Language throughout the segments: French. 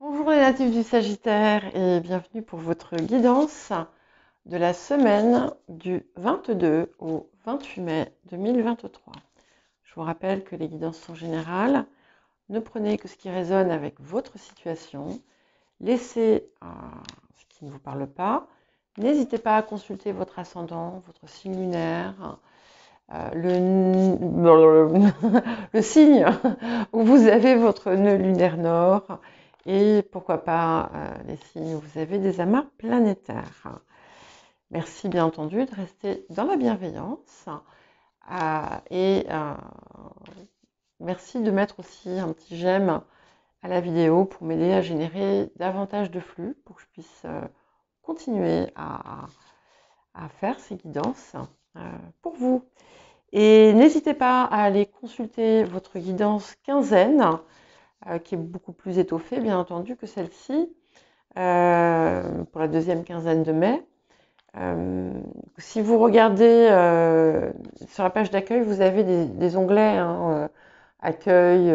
Bonjour les natifs du Sagittaire et bienvenue pour votre guidance de la semaine du 22 au 28 mai 2023. Je vous rappelle que les guidances sont générales. Ne prenez que ce qui résonne avec votre situation. Laissez ce qui ne vous parle pas. N'hésitez pas à consulter votre ascendant, votre signe lunaire, le signe où vous avez votre nœud lunaire nord et pourquoi pas les signes où vous avez des amas planétaires. Merci bien entendu de rester dans la bienveillance et merci de mettre aussi un petit j'aime à la vidéo pour m'aider à générer davantage de flux pour que je puisse continuer à faire ces guidances pour vous. Et n'hésitez pas à aller consulter votre guidance quinzaine, qui est beaucoup plus étoffée, bien entendu, que celle-ci, pour la deuxième quinzaine de mai. Si vous regardez sur la page d'accueil, vous avez des onglets, accueil,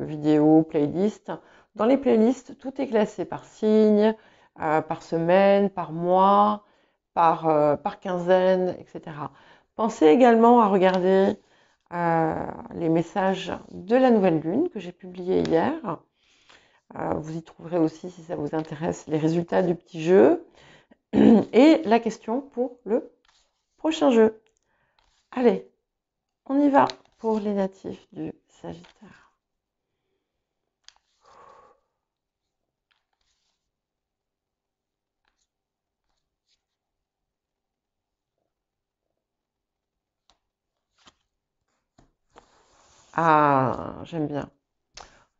vidéo, playlist. Dans les playlists, tout est classé par signe, par semaine, par mois, par quinzaine, etc. Pensez également à regarder les messages de la nouvelle lune que j'ai publié hier. Vous y trouverez aussi, si ça vous intéresse, les résultats du petit jeu et la question pour le prochain jeu. Allez, on y va pour les natifs du Sagittaire. Ah, j'aime bien.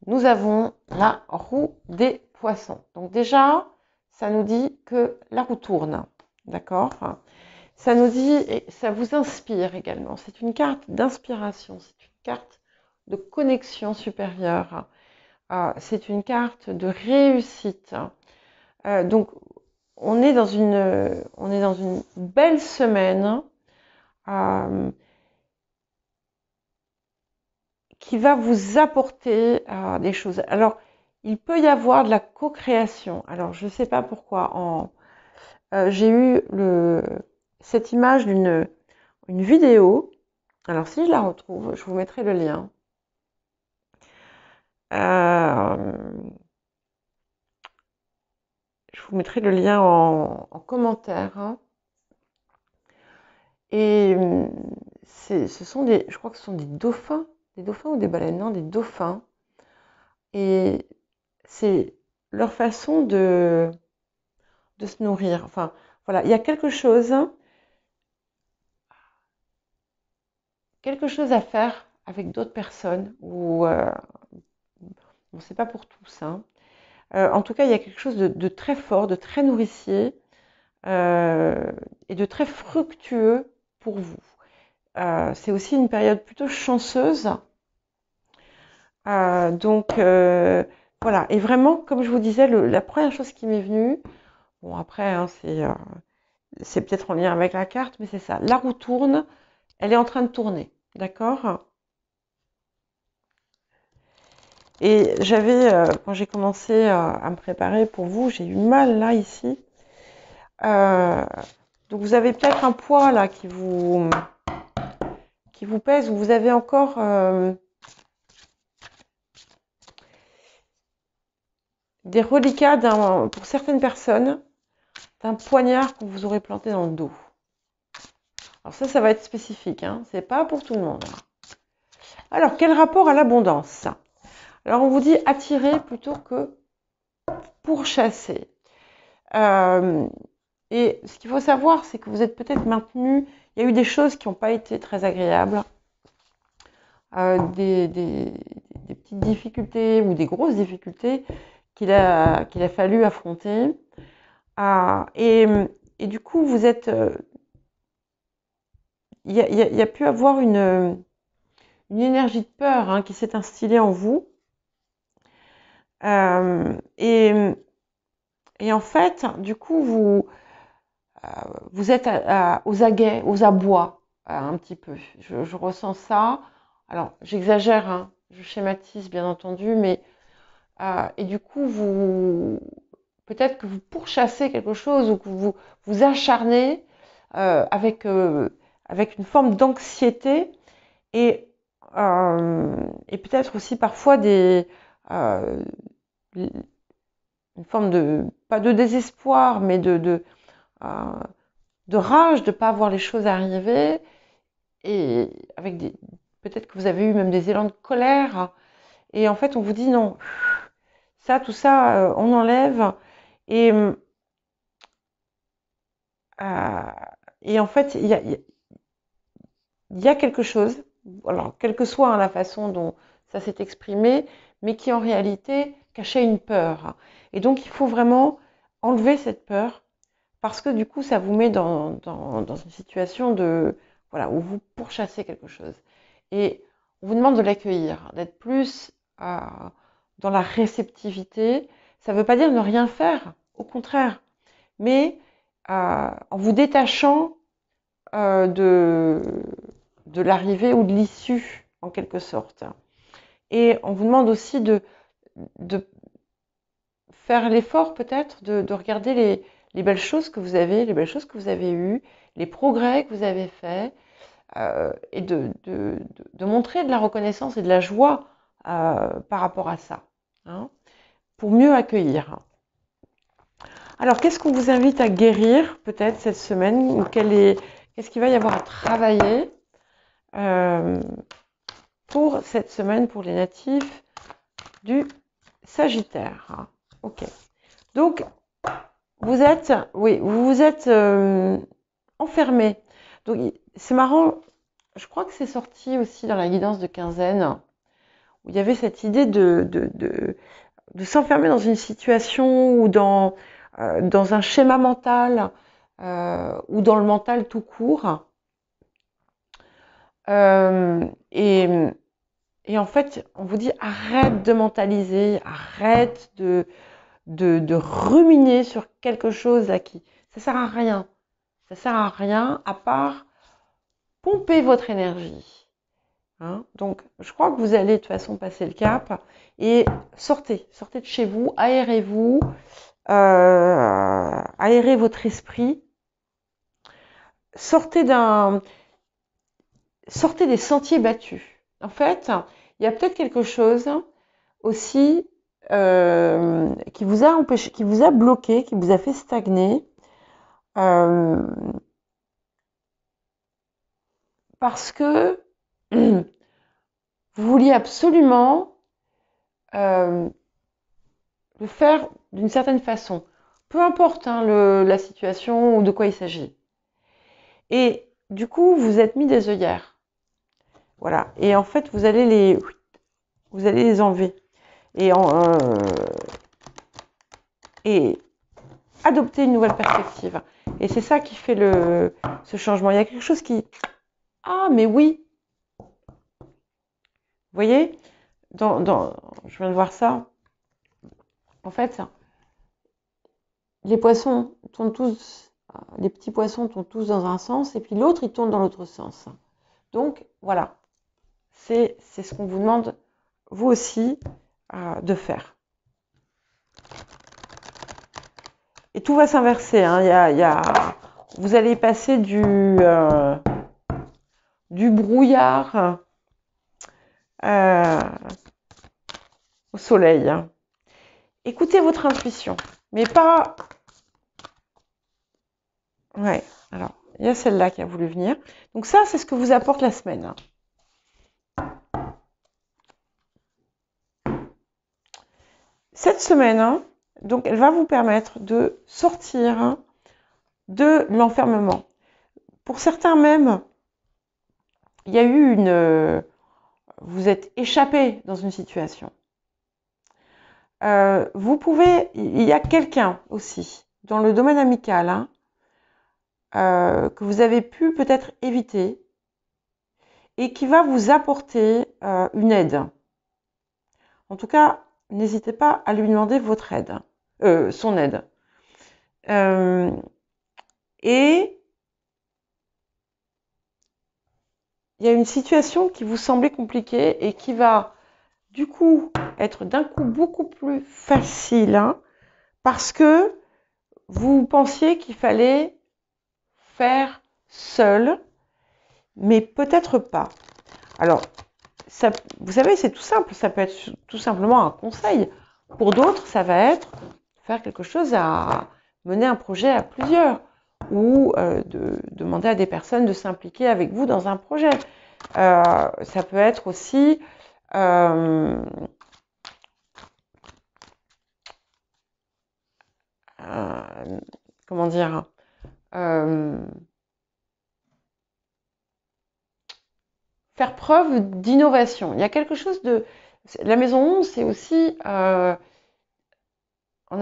Nous avons la roue des poissons. Donc déjà, ça nous dit que la roue tourne. D'accord ? Ça nous dit, et ça vous inspire également. C'est une carte d'inspiration, c'est une carte de connexion supérieure. C'est une carte de réussite. Donc, on est dans une belle semaine qui va vous apporter des choses. Alors, il peut y avoir de la co-création. Alors, je ne sais pas pourquoi. J'ai eu cette image d'une vidéo. Alors, si je la retrouve, je vous mettrai le lien. Je vous mettrai le lien en commentaire. Et je crois que ce sont des dauphins ou des baleines, non, des dauphins. Et c'est leur façon de se nourrir. Enfin, voilà, il y a quelque chose à faire avec d'autres personnes. Ou bon, c'est pas pour tous. En tout cas, il y a quelque chose de très fort, de très nourricier et de très fructueux pour vous. C'est aussi une période plutôt chanceuse. Donc, voilà. Et vraiment, comme je vous disais, la première chose qui m'est venue, bon après, c'est peut-être en lien avec la carte, mais c'est ça. La roue tourne, elle est en train de tourner. D'accord ? Et quand j'ai commencé à me préparer pour vous, j'ai eu mal là, ici. Donc vous avez peut-être un poids là qui vous pèse, ou vous avez encore des reliquats pour certaines personnes d'un poignard que vous aurez planté dans le dos. Alors ça va être spécifique, c'est pas pour tout le monde. Alors, quel rapport à l'abondance ? Alors, on vous dit attirer plutôt que pourchasser. Et ce qu'il faut savoir, c'est que vous êtes peut-être maintenu. Il y a eu des choses qui n'ont pas été très agréables, des petites difficultés ou des grosses difficultés qu'il a fallu affronter. Et du coup, vous êtes. Il y a pu avoir une énergie de peur qui s'est instillée en vous. Et en fait, du coup, vous êtes aux aguets, aux abois, un petit peu. Je ressens ça. Alors, j'exagère, je schématise, bien entendu, mais Et du coup, peut-être que vous pourchassez quelque chose ou que vous vous acharnez avec une forme d'anxiété et, et peut-être aussi parfois euh, une forme de, pas de désespoir, mais de rage de ne pas voir les choses arriver, et avec peut-être que vous avez eu même des élans de colère, et en fait on vous dit non, ça, tout ça, on enlève, et, euh, et en fait il y a quelque chose, alors quelle que soit la façon dont ça s'est exprimé, mais qui en réalité cachait une peur. Et donc il faut vraiment enlever cette peur, parce que du coup ça vous met dans une situation de, voilà, où vous pourchassez quelque chose. Et on vous demande de l'accueillir, d'être plus dans la réceptivité. Ça ne veut pas dire ne rien faire, au contraire, mais en vous détachant de l'arrivée ou de l'issue, en quelque sorte. Et on vous demande aussi de faire l'effort peut-être de regarder les belles choses que vous avez, les belles choses que vous avez eues, les progrès que vous avez faits, et de montrer de la reconnaissance et de la joie par rapport à ça, hein, pour mieux accueillir. Alors, qu'est-ce qu'on vous invite à guérir peut-être cette semaine, ou qu'est-ce qu'il va y avoir à travailler pour cette semaine pour les natifs du Sagittaire? Ok. Donc, vous êtes enfermé. Donc, c'est marrant, je crois que c'est sorti aussi dans la guidance de quinzaine, où il y avait cette idée de s'enfermer dans une situation ou dans un schéma mental ou dans le mental tout court. Et en fait, on vous dit arrête de mentaliser, arrête de ruminer sur quelque chose à qui ça sert à rien. Ça sert à rien à part pomper votre énergie. Hein, donc, je crois que vous allez de toute façon passer le cap et sortez de chez vous, aérez-vous, aérez votre esprit, sortez des sentiers battus. En fait, il y a peut-être quelque chose aussi qui vous a empêché, qui vous a bloqué, qui vous a fait stagner, parce que vous vouliez absolument le faire d'une certaine façon. Peu importe la situation ou de quoi il s'agit. Et du coup, vous êtes mis des œillères. Voilà. Et en fait, vous allez les enlever. Et adopter une nouvelle perspective. Et c'est ça qui fait ce changement. Il y a quelque chose qui... Ah, mais oui. Vous voyez, je viens de voir ça. En fait, les poissons tournent tous, les petits poissons tournent tous dans un sens, et puis l'autre, il tourne dans l'autre sens. Donc, voilà. C'est ce qu'on vous demande, vous aussi, de faire. Et tout va s'inverser. Hein. Vous allez passer du brouillard au soleil. Hein. Écoutez votre intuition, mais pas... Ouais, alors, il y a celle-là qui a voulu venir. Donc ça, c'est ce que vous apporte la semaine. Cette semaine, hein, donc, elle va vous permettre de sortir de l'enfermement. Pour certains même, il y a eu vous êtes échappé dans une situation. Il y a quelqu'un aussi, dans le domaine amical, hein, que vous avez pu peut-être éviter et qui va vous apporter une aide. En tout cas, n'hésitez pas à lui demander votre aide, son aide. Et il y a une situation qui vous semblait compliquée et qui va, du coup, être d'un coup beaucoup plus facile, hein, parce que vous pensiez qu'il fallait faire seul, mais peut-être pas. Alors, ça, vous savez, c'est tout simple, ça peut être tout simplement un conseil. Pour d'autres, ça va être faire quelque chose à mener un projet à plusieurs ou de demander à des personnes de s'impliquer avec vous dans un projet. Ça peut être aussi comment dire, faire preuve d'innovation. Il y a quelque chose de... La maison 11, c'est aussi... on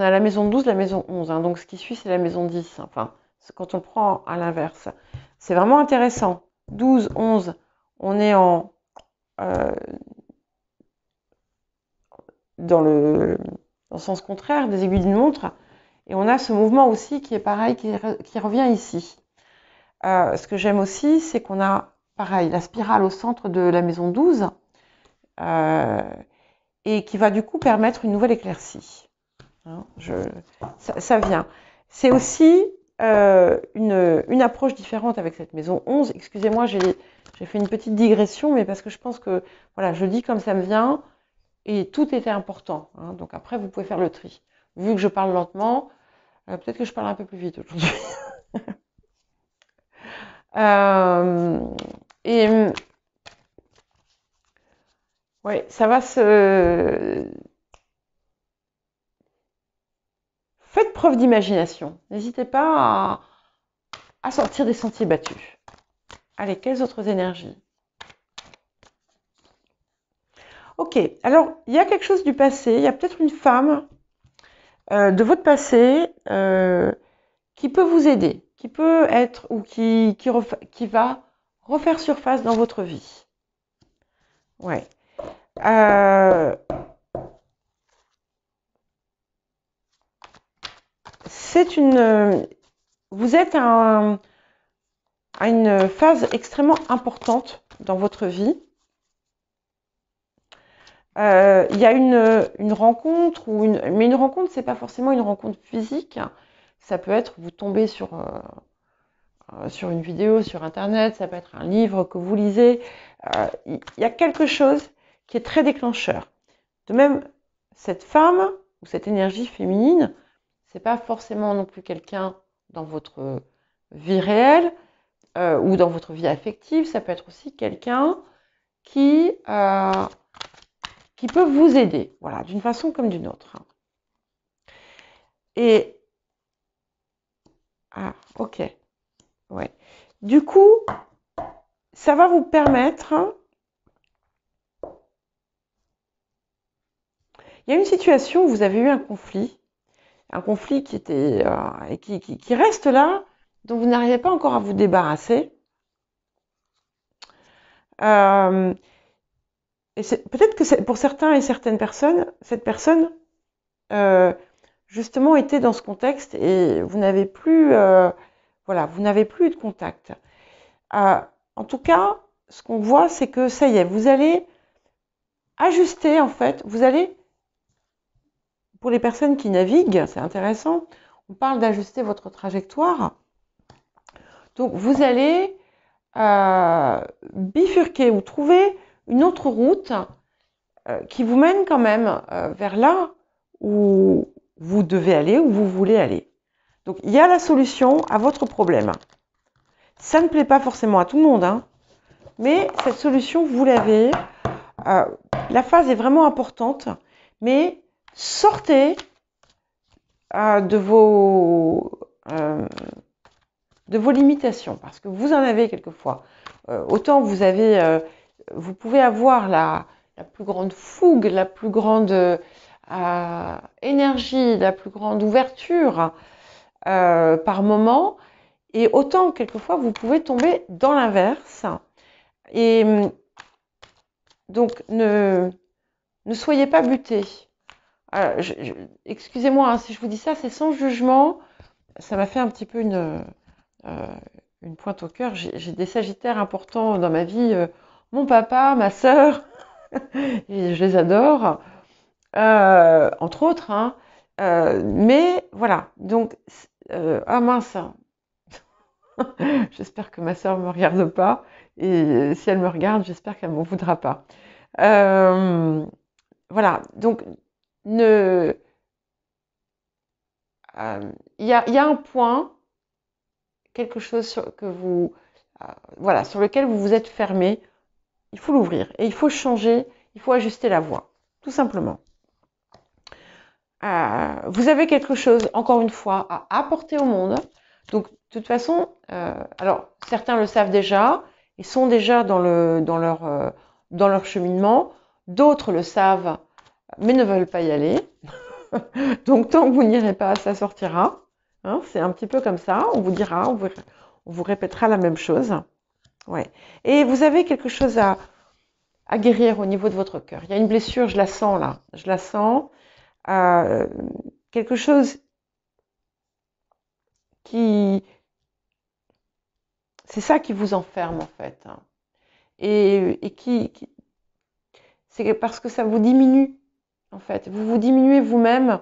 a la maison 12, la maison 11. Hein, donc ce qui suit, c'est la maison 10. Enfin, quand on le prend à l'inverse. C'est vraiment intéressant. 12, 11, on est dans le sens contraire des aiguilles d'une montre. Et on a ce mouvement aussi qui est pareil, qui revient ici. Ce que j'aime aussi, c'est qu'on a, pareil, la spirale au centre de la maison 12 et qui va du coup permettre une nouvelle éclaircie. Hein, ça vient. C'est aussi une approche différente avec cette maison 11. Excusez-moi, j'ai fait une petite digression, mais parce que je pense que voilà, je dis comme ça me vient et tout était important. Hein, donc après, vous pouvez faire le tri. Vu que je parle lentement, peut-être que je parle un peu plus vite aujourd'hui. Et ouais, ça va se... Faites preuve d'imagination. N'hésitez pas à sortir des sentiers battus. Allez, quelles autres énergies? Ok, alors il y a quelque chose du passé. Il y a peut-être une femme de votre passé qui peut vous aider, qui peut être ou qui va refaire surface dans votre vie. Ouais. C'est une... Vous êtes à une phase extrêmement importante dans votre vie. Il y a une rencontre, mais une rencontre, c'est pas forcément une rencontre physique. Ça peut être, vous tombez sur une vidéo, sur Internet, ça peut être un livre que vous lisez. Il y a quelque chose qui est très déclencheur. De même, cette femme ou cette énergie féminine, c'est pas forcément non plus quelqu'un dans votre vie réelle ou dans votre vie affective. Ça peut être aussi quelqu'un qui peut vous aider, voilà, d'une façon comme d'une autre. Et ok, ouais. Du coup, ça va vous permettre. Il y a une situation où vous avez eu un conflit qui était et qui reste là, dont vous n'arrivez pas encore à vous débarrasser. Et peut-être que pour certains et certaines personnes, cette personne justement était dans ce contexte et vous n'avez plus, voilà, vous n'avez plus de contact. En tout cas, ce qu'on voit, c'est que ça y est, vous allez ajuster en fait, vous allez, pour les personnes qui naviguent, c'est intéressant, on parle d'ajuster votre trajectoire. Donc vous allez bifurquer ou trouver une autre route qui vous mène quand même vers là où vous devez aller, où vous voulez aller. Donc il y a la solution à votre problème. Ça ne plaît pas forcément à tout le monde, hein, mais cette solution, vous l'avez. La phase est vraiment importante, mais sortez de vos limitations, parce que vous en avez quelquefois. Autant vous pouvez avoir la plus grande fougue, la plus grande énergie, la plus grande ouverture par moment, et autant quelquefois vous pouvez tomber dans l'inverse. Et donc ne soyez pas butés. Excusez-moi hein, si je vous dis ça, c'est sans jugement. Ça m'a fait un petit peu une pointe au cœur. J'ai des sagittaires importants dans ma vie. Mon papa, ma sœur, et je les adore. entre autres, hein. Mais voilà, donc, ah mince, j'espère que ma sœur ne me regarde pas, et si elle me regarde, j'espère qu'elle ne m'en voudra pas. Voilà, donc, ne, il y a un point, quelque chose que vous, voilà, sur lequel vous vous êtes fermé, il faut l'ouvrir, et il faut changer, il faut ajuster la voix, tout simplement. Vous avez quelque chose, encore une fois, à apporter au monde. Donc, de toute façon, alors, certains le savent déjà, ils sont déjà dans leur cheminement. D'autres le savent, mais ne veulent pas y aller. Donc, tant que vous n'irez pas, ça sortira. Hein, c'est un petit peu comme ça. On vous dira, on vous répétera la même chose. Ouais. Et vous avez quelque chose à guérir au niveau de votre cœur. Il y a une blessure, je la sens là. Je la sens. Quelque chose qui... C'est ça qui vous enferme en fait. Et c'est parce que ça vous diminue en fait. Vous vous diminuez vous-même.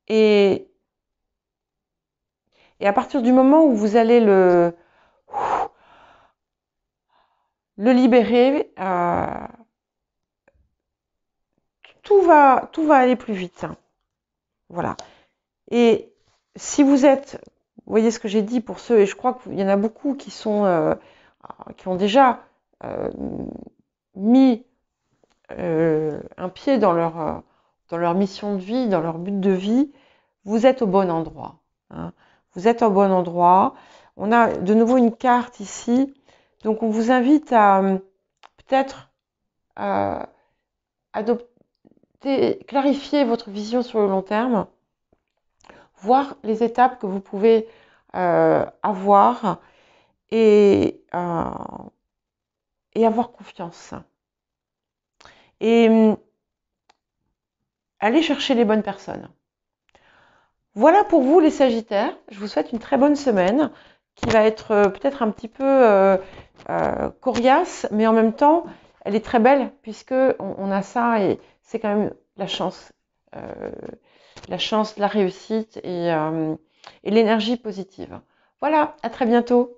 Et à partir du moment où vous allez le libérer, tout va aller plus vite. Voilà. Et si vous êtes, vous voyez ce que j'ai dit pour ceux, et je crois qu'il y en a beaucoup qui ont déjà mis un pied dans leur mission de vie, dans leur but de vie, vous êtes au bon endroit. Hein. Vous êtes au bon endroit. On a de nouveau une carte ici. Donc on vous invite à peut-être clarifier votre vision sur le long terme, voir les étapes que vous pouvez avoir et avoir confiance. Et aller chercher les bonnes personnes. Voilà pour vous les Sagittaires. Je vous souhaite une très bonne semaine qui va être peut-être un petit peu coriace, mais en même temps, elle est très belle puisque on a ça et c'est quand même la chance, la réussite et l'énergie positive. Voilà, à très bientôt.